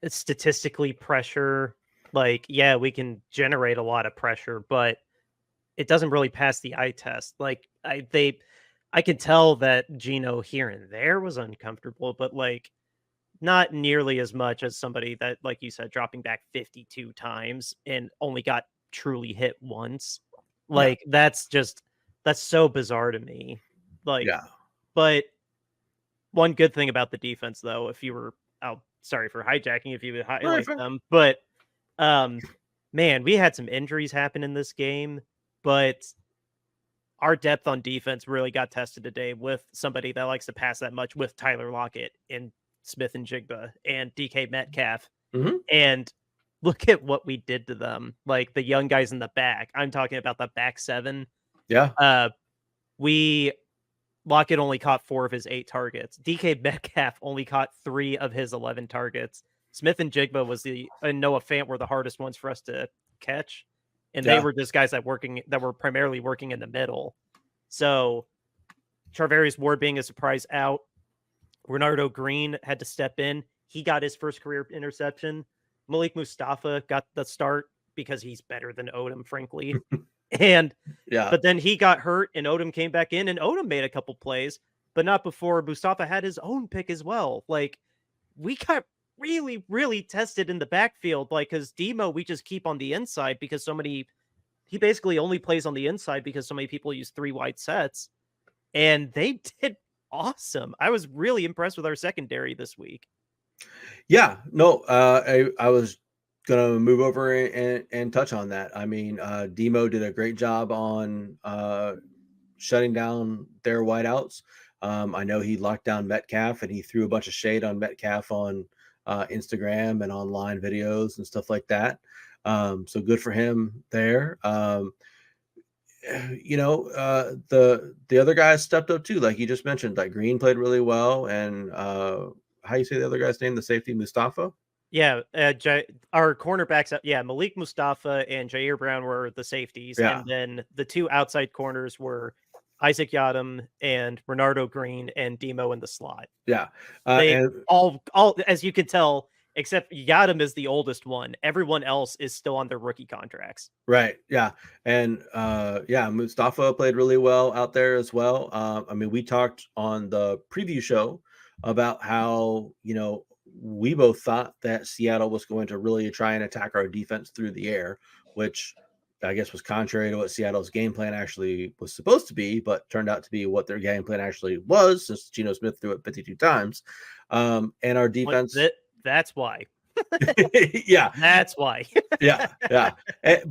Speaker 2: it's statistically pressure. Like, yeah, we can generate a lot of pressure, but it doesn't really pass the eye test. Like I can tell that Gino here and there was uncomfortable, but like not nearly as much as somebody that, like you said, dropping back 52 times and only got truly hit once.
Speaker 3: Yeah,
Speaker 2: Like that's so bizarre to me. Like,
Speaker 3: yeah.
Speaker 2: but one good thing about the defense, though, if you were, oh, sorry for hijacking, if you would
Speaker 3: All right,
Speaker 2: highlight
Speaker 3: fair.
Speaker 2: them, but um, man, we had some injuries happen in this game, but our depth on defense really got tested today with somebody that likes to pass that much with Tyler Lockett and Smith and Jigba and DK Metcalf.
Speaker 3: Hmm.
Speaker 2: And look at what we did to them. Like the young guys in the back. I'm talking about the back seven.
Speaker 3: Yeah,
Speaker 2: Uh we Lockett only caught 4 of his 8 targets. DK Metcalf only caught 3 of his 11 targets. Smith and Jigba was and Noah Fant were the hardest ones for us to catch. And they
Speaker 3: yeah,
Speaker 2: were just guys that were primarily working in the middle. So Charvarius Ward being a surprise out. Renardo Green had to step in. He got his first career interception. Malik Mustafa got the start because he's better than Odom, frankly. And
Speaker 3: yeah.
Speaker 2: but then he got hurt and Odom came back in and Odom made a couple plays, but not before Mustafa had his own pick as well. Like we got really, really tested in the backfield. Like because Demo, we just keep on the inside because he basically only plays on the inside because so many people use 3 wide sets. And they did awesome. I was really impressed with our secondary this week.
Speaker 3: Yeah, no, I was gonna move over and touch on that. I mean, Demo did a great job on shutting down their wideouts. I know he locked down Metcalf and he threw a bunch of shade on Metcalf on Instagram and online videos and stuff like that. So good for him there. The other guys stepped up too, like you just mentioned. Like Green played really well, and how you say the other guy's name, the safety Mustafa.
Speaker 2: Yeah, our cornerbacks, yeah, Malik Mustafa and Jair Brown were the safeties,
Speaker 3: Yeah,
Speaker 2: and then the 2 outside corners were Isaac Yadam and Renardo Green and Demo in the slot.
Speaker 3: yeah,
Speaker 2: They
Speaker 3: and
Speaker 2: all as you can tell, except Yadam is the oldest one. Everyone else is still on their rookie contracts.
Speaker 3: right, yeah, and yeah, Mustafa played really well out there as well. I mean, we talked on the preview show about how we both thought that Seattle was going to really try and attack our defense through the air, which I guess was contrary to what Seattle's game plan actually was supposed to be, but turned out to be what their game plan actually was, since Geno Smith threw it 52 times. And our
Speaker 2: What
Speaker 3: defense,
Speaker 2: that's why.
Speaker 3: yeah,
Speaker 2: That's why.
Speaker 3: yeah, yeah.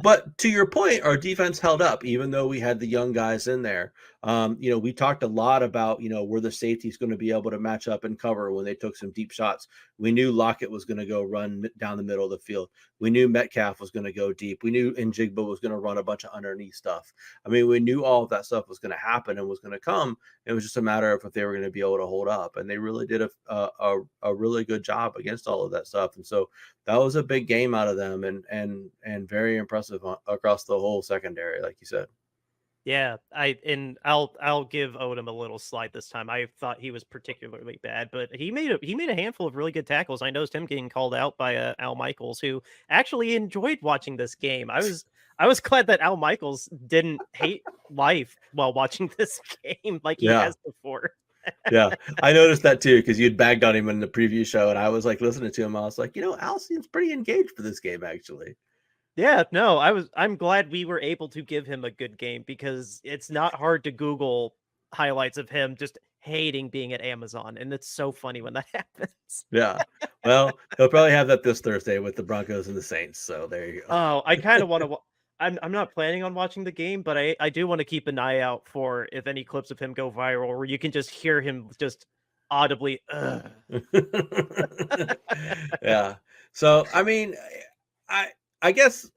Speaker 3: But to your point, our defense held up, even though we had the young guys in there. We talked a lot about, were the safeties going to be able to match up and cover when they took some deep shots. We knew Lockett was going to go run down the middle of the field. We knew Metcalf was going to go deep. We knew Njigba was going to run a bunch of underneath stuff. I mean, we knew all of that stuff was going to happen and was going to come. It was just a matter of if they were going to be able to hold up. And they really did a really good job against all of that stuff. And so that was a big game out of them, and very impressive across the whole secondary, like you said.
Speaker 2: Yeah, I'll give Odom a little slight this time. I thought he was particularly bad, but he made a handful of really good tackles. I noticed him getting called out by Al Michaels, who actually enjoyed watching this game. I was glad that Al Michaels didn't hate life while watching this game like he
Speaker 3: Yeah,
Speaker 2: has before.
Speaker 3: yeah, I noticed that too, because you'd bagged on him in the preview show, and I was like listening to him. I was like, Al seems pretty engaged for this game, actually.
Speaker 2: Yeah, no, I'm glad we were able to give him a good game because it's not hard to Google highlights of him just hating being at Amazon, and it's so funny when that happens.
Speaker 3: Yeah, well, he'll probably have that this Thursday with the Broncos and the Saints. So there you go.
Speaker 2: Oh, I kind of want to. I'm not planning on watching the game, but I do want to keep an eye out for if any clips of him go viral where you can just hear him just audibly. Ugh.
Speaker 3: Yeah. So I mean, I I guess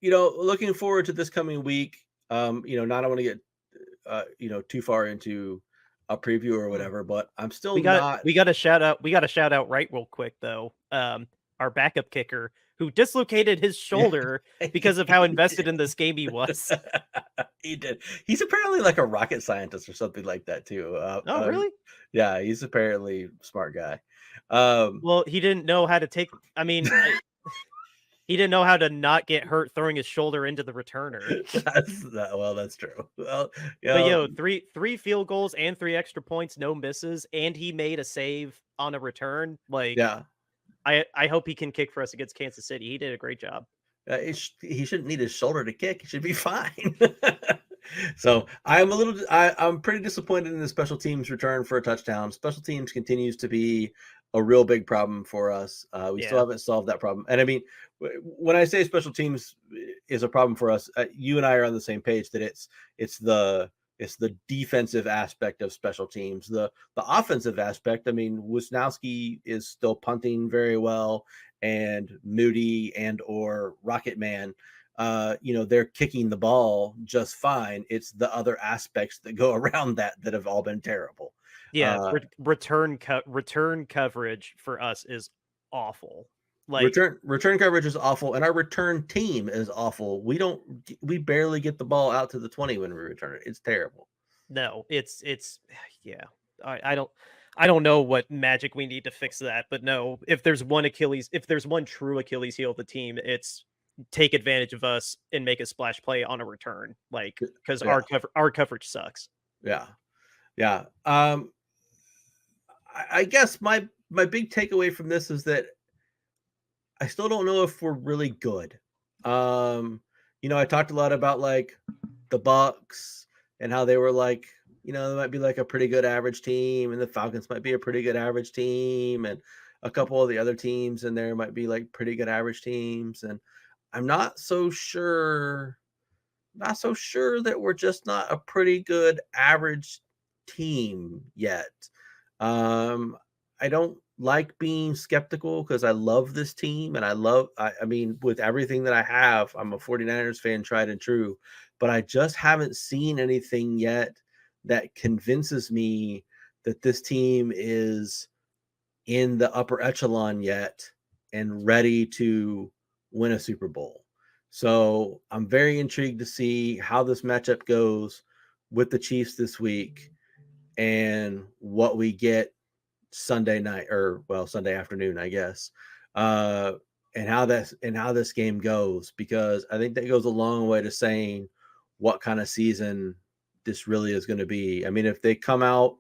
Speaker 3: looking forward to this coming week. Not I want to get too far into a preview or whatever, but I'm still
Speaker 2: We got
Speaker 3: not.
Speaker 2: we got to shout out. We got to shout out right real quick though. Our backup kicker who dislocated his shoulder because of how invested in this game he was.
Speaker 3: He did. He's apparently like a rocket scientist or something like that too.
Speaker 2: Oh, really?
Speaker 3: Yeah, he's apparently a smart guy.
Speaker 2: Well, he didn't know how to take. I mean, he didn't know how to not get hurt throwing his shoulder into the returner.
Speaker 3: That's true. Well,
Speaker 2: But three field goals and 3 extra points, no misses, and he made a save on a return. Like,
Speaker 3: yeah,
Speaker 2: I hope he can kick for us against Kansas City. He did a great job.
Speaker 3: he shouldn't need his shoulder to kick. He should be fine. So I'm pretty disappointed in the special teams return for a touchdown. Special teams continues to be a real big problem for us. We still haven't solved that problem. And I mean, when I say special teams is a problem for us, you and I are on the same page that it's the defensive aspect of special teams. The offensive aspect, I mean, Wisnowski is still punting very well, and Moody and or Rocket Man, they're kicking the ball just fine. It's the other aspects that go around that have all been terrible.
Speaker 2: Yeah, return coverage for us is awful. Like
Speaker 3: return coverage is awful, and our return team is awful. We barely get the ball out to the 20 when we return it. It's terrible.
Speaker 2: No, it's yeah. I don't know what magic we need to fix that, but no, if there's one true Achilles heel of the team, it's take advantage of us and make a splash play on a return, like, because our coverage sucks.
Speaker 3: Yeah. I guess my big takeaway from this is that I still don't know if we're really good. I talked a lot about like the Bucks and how they were like, they might be like a pretty good average team, and the Falcons might be a pretty good average team, and a couple of the other teams in there might be like pretty good average teams. And I'm not so sure that we're just not a pretty good average team yet. I don't like being skeptical because I love this team, and I mean, with everything that I have, I'm a 49ers fan, tried and true, but I just haven't seen anything yet that convinces me that this team is in the upper echelon yet and ready to win a Super Bowl. So I'm very intrigued to see how this matchup goes with the Chiefs this week and what we get Sunday night, or Sunday afternoon, I guess, and how this game goes, because I think that goes a long way to saying what kind of season this really is going to be. I mean, if they come out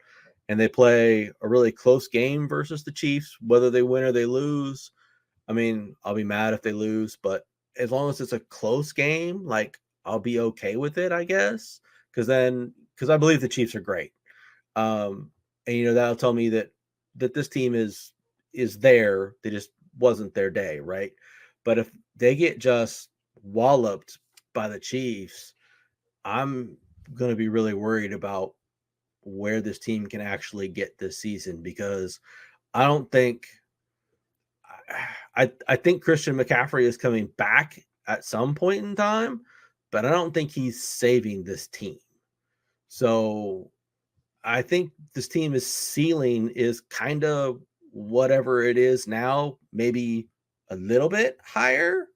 Speaker 3: and they play a really close game versus the Chiefs, whether they win or they lose, I mean, I'll be mad if they lose, but as long as it's a close game, like, I'll be okay with it, I guess, because I believe the Chiefs are great. And that'll tell me that this team is there. They just wasn't their day, right? But if they get just walloped by the Chiefs, I'm going to be really worried about where this team can actually get this season, because I don't think I think Christian McCaffrey is coming back at some point in time, but I don't think he's saving this team. So I think this team's ceiling is kind of whatever it is now, maybe a little bit higher,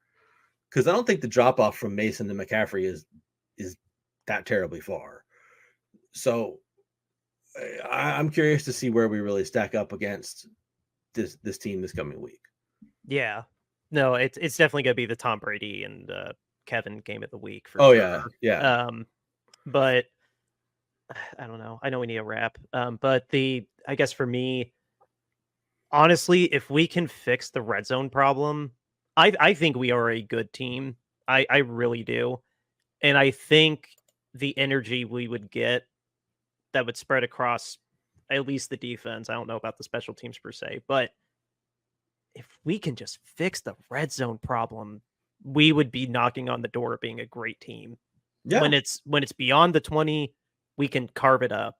Speaker 3: because I don't think the drop off from Mason to McCaffrey is that terribly far. So I'm curious to see where we really stack up against this team this coming week.
Speaker 2: Yeah, no, it's definitely gonna be the Tom Brady and Kevin game of the week for sure.
Speaker 3: Yeah.
Speaker 2: But I don't know. I know we need a wrap. But I guess for me, honestly, if we can fix the red zone problem, I think we are a good team. I really do. And I think the energy we would get that would spread across at least the defense. I don't know about the special teams per se, but if we can just fix the red zone problem, we would be knocking on the door of being a great team. Yeah. When it's beyond the 20, we can carve it up.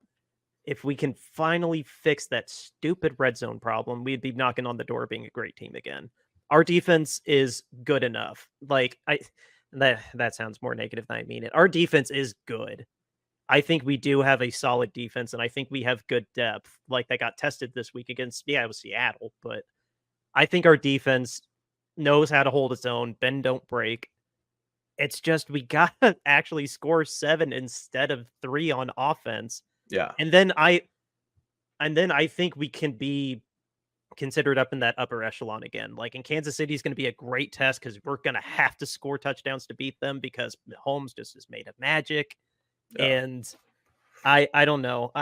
Speaker 2: If we can finally fix that stupid red zone problem, we'd be knocking on the door of being a great team again. Our defense is good enough. Like, that sounds more negative than I mean it. Our defense is good. I think we do have a solid defense, and I think we have good depth. Like, that got tested this week against, it was Seattle, but I think our defense knows how to hold its own, bend don't break. It's just we gotta actually score 7 instead of 3 on offense.
Speaker 3: Yeah.
Speaker 2: And then I think we can be considered up in that upper echelon again. Like, in Kansas City is going to be a great test because we're going to have to score touchdowns to beat them because Mahomes just is made of magic.
Speaker 3: Yeah.
Speaker 2: And I don't know.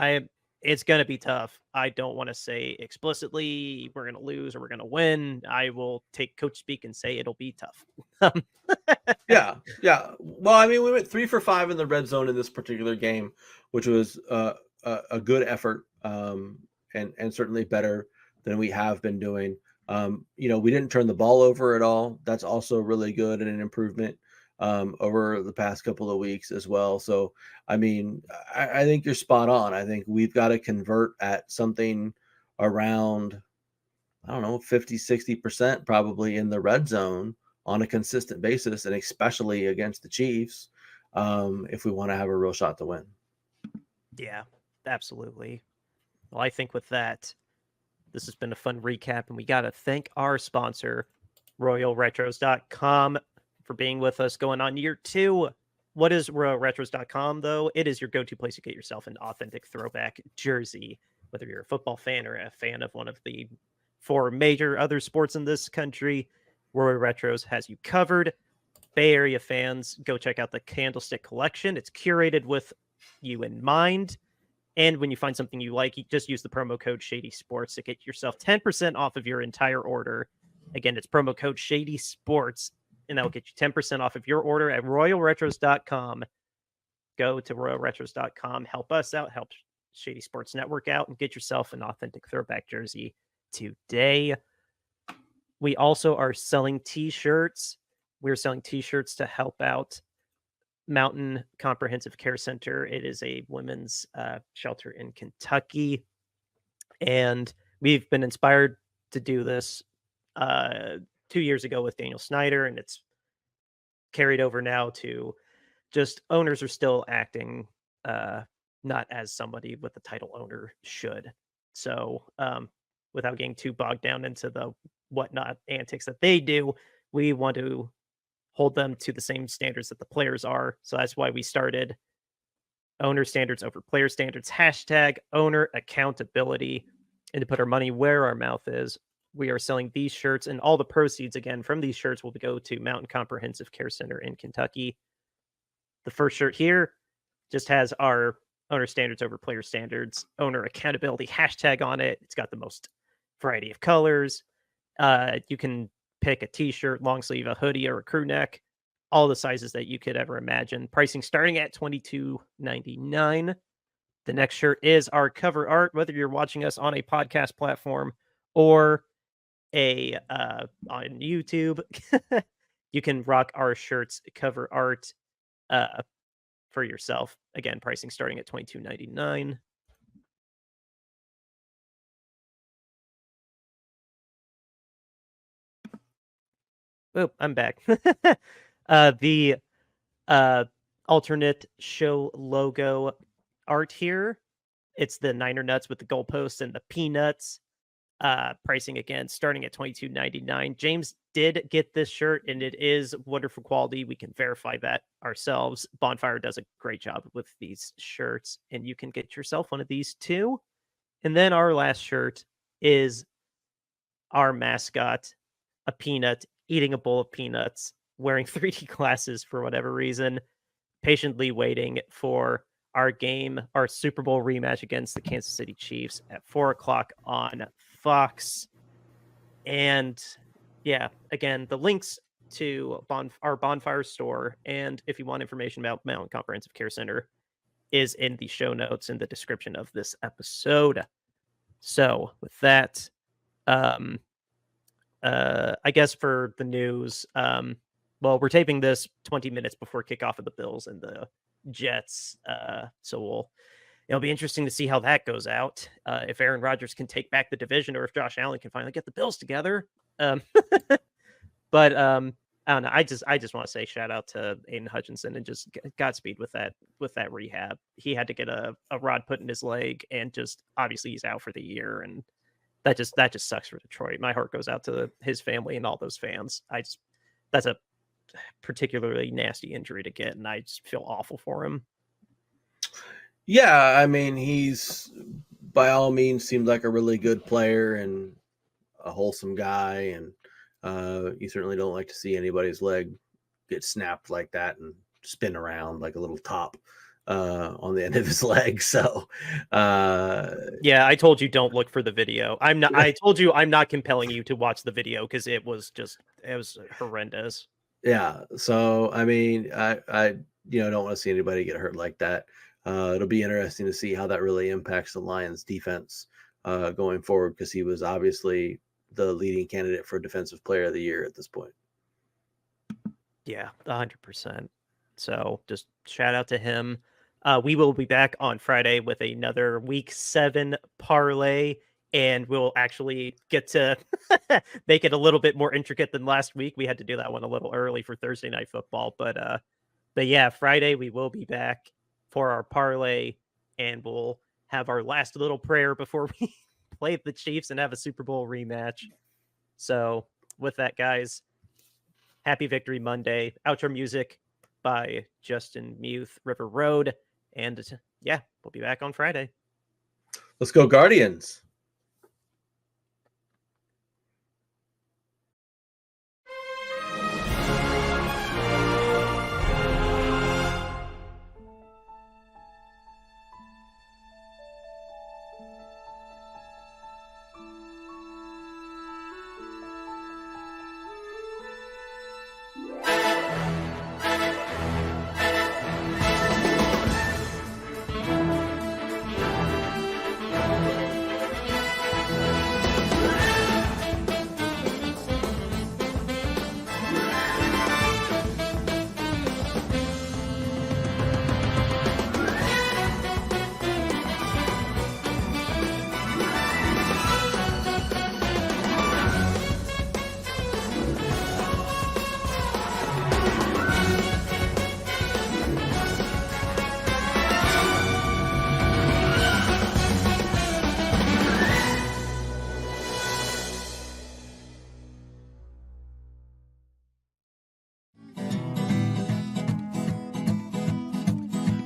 Speaker 2: It's going to be tough. I don't want to say explicitly we're going to lose or we're going to win. I will take coach speak and say it'll be tough.
Speaker 3: Yeah. Well, I mean, we went 3 for 5 in the red zone in this particular game, which was a good effort, and certainly better than we have been doing. We didn't turn the ball over at all. That's also really good and an improvement over the past couple of weeks as well. So, I mean, I think you're spot on. I think we've got to convert at something around, I don't know, 50-60% probably in the red zone on a consistent basis, and especially against the Chiefs, if we want to have a real shot to win.
Speaker 2: Yeah, absolutely. Well, I think with that, this has been a fun recap, and we got to thank our sponsor, RoyalRetros.com, for being with us going on year 2. What is RoyalRetros.com, though? It is your go-to place to get yourself an authentic throwback jersey, whether you're a football fan or a fan of one of the 4 major other sports in this country. Royal Retros has you covered. Bay Area fans, go check out the Candlestick Collection. It's curated with you in mind. And when you find something you like, you just use the promo code Shady Sports to get yourself 10% off of your entire order. Again, it's promo code Shady Sports, and that will get you 10% off of your order at RoyalRetros.com. Go to RoyalRetros.com. Help us out. Help Shady Sports Network out, and get yourself an authentic throwback jersey today. We also are selling T-shirts. We're selling T-shirts to help out Mountain Comprehensive Care Center. It is a women's shelter in Kentucky. And we've been inspired to do this 2 years ago with Daniel Snyder, and it's carried over now to just owners are still acting not as somebody with the title owner should. So without getting too bogged down into the whatnot antics that they do, we want to hold them to the same standards that the players are. So that's why we started owner standards over player standards, hashtag owner accountability, and to put our money where our mouth is. We are selling these shirts, and all the proceeds, again, from these shirts will go to Mountain Comprehensive Care Center in Kentucky. The first shirt here just has our owner standards over player standards, owner accountability hashtag on it. It's got the most variety of colors. You can pick a t-shirt, long sleeve, a hoodie, or a crew neck, all the sizes that you could ever imagine. Pricing starting at $22.99. The next shirt is our cover art, whether you're watching us on a podcast platform or on YouTube. You can rock our shirts cover art for yourself. Again, pricing starting at $22.99. Oh, I'm back. The alternate show logo art here. It's the Niner Nuts with the goalposts and the peanuts. Pricing again starting at $22.99. James did get this shirt, and it is wonderful quality. We can verify that ourselves. Bonfire does a great job with these shirts, and you can get yourself one of these too. And then our last shirt is our mascot, a peanut, eating a bowl of peanuts, wearing 3D glasses for whatever reason, patiently waiting for our game, our Super Bowl rematch against the Kansas City Chiefs at 4:00 on Fox. And yeah, again, the links to our Bonfire store, and if you want information about Mountain Comprehensive Care Center, is in the show notes in the description of this episode. So with that, I guess for the news, well, we're taping this 20 minutes before kickoff of the Bills and the Jets. So it'll be interesting to see how that goes out. If Aaron Rodgers can take back the division, or if Josh Allen can finally get the Bills together. But I don't know. I just want to say shout out to Aiden Hutchinson and just Godspeed with that rehab. He had to get a rod put in his leg, and just obviously he's out for the year, and that just sucks for Detroit. My heart goes out to his family and all those fans. That's a particularly nasty injury to get, and I just feel awful for him.
Speaker 3: Yeah, I mean, he's by all means seemed like a really good player and a wholesome guy, and you certainly don't like to see anybody's leg get snapped like that and spin around like a little top on the end of his leg. So
Speaker 2: yeah, I told you don't look for the video. I told you I'm not compelling you to watch the video because it was horrendous.
Speaker 3: Yeah, so I mean, I don't want to see anybody get hurt like that. It'll be interesting to see how that really impacts the Lions defense going forward, because he was obviously the leading candidate for Defensive Player of the Year at this point.
Speaker 2: Yeah, 100%. So just shout out to him. We will be back on Friday with another Week 7 parlay, and we'll actually get to make it a little bit more intricate than last week. We had to do that one a little early for Thursday Night Football, but yeah, Friday we will be back for our parlay, and we'll have our last little prayer before we play the Chiefs and have a Super Bowl rematch. So with that, guys, happy Victory Monday. Outro music by Justin Muth, River Road. And yeah, we'll be back on Friday.
Speaker 3: Let's go Guardians.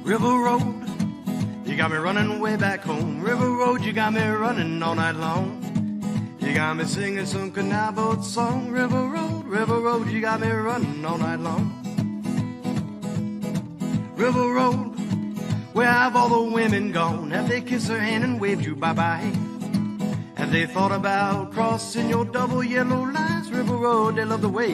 Speaker 1: River Road, you got me running way back home. River Road, you got me running all night long. You got me singing some canal boat song. River Road, you got me running all night long. River Road, where have all the women gone? Have they kissed her hand and waved you bye-bye? Have they thought about crossing your double yellow lines? River Road, they love the way